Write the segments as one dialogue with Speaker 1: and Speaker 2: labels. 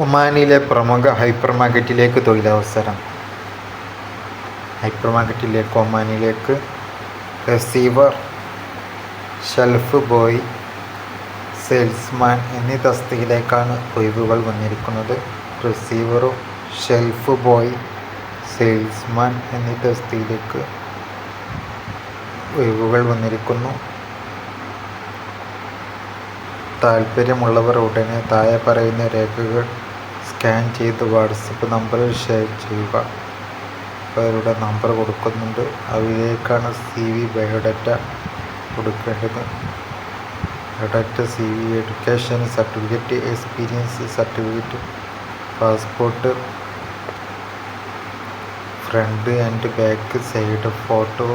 Speaker 1: ഒമാനിലെ പ്രമുഖ ഹൈപ്പർ മാർക്കറ്റിലേക്ക് തൊഴിലവസരം. ഹൈപ്പർ മാർക്കറ്റിലേക്ക് ഒമാനിലേക്ക് റിസീവർ, ഷെൽഫ് ബോയ്, സെയിൽസ്മാൻ എന്നീ തസ്തികയിലേക്കാണ് ഒഴിവുകൾ വന്നിരിക്കുന്നത്. റിസീവറും ഷെൽഫ് ബോയ്, സെയിൽസ്മാൻ എന്നീ തസ്തികയിലേക്ക് ഒഴിവുകൾ വന്നിരിക്കുന്നു. താൽപ്പര്യമുള്ളവർ ഉടനെ താഴെ പറയുന്ന രേഖകൾ സ്കാൻ ചെയ്ത് വാട്സപ്പ് നമ്പറിൽ ഷെയർ ചെയ്യുക. അവരുടെ നമ്പർ കൊടുക്കുന്നുണ്ട്. അതിലേക്കാണ് CV, ബയോഡാറ്റ കൊടുക്കേണ്ടത്. Biodata, CV, education certificate, experience certificate, passport, front and back side photo,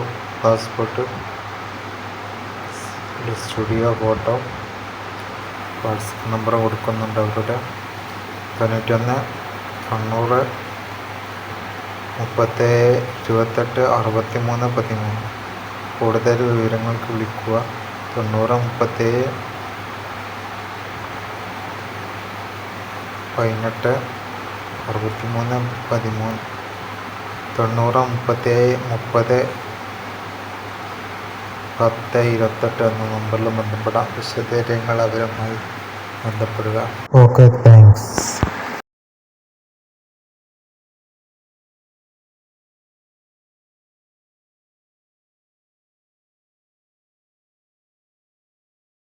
Speaker 1: passport, studio photo. WhatsApp number കൊടുക്കുന്നുണ്ട് അവരുടെ. 91 90 37 28 63 13. കൂടുതൽ വിവരങ്ങൾക്ക് വിളിക്കുക 90 37 18 63 13. 90 37 30 10 28 എന്ന നമ്പറിൽ ബന്ധപ്പെടാം. വിശദവിവരങ്ങൾ അവരുമായി ബന്ധപ്പെടുക.
Speaker 2: Okay, thanks.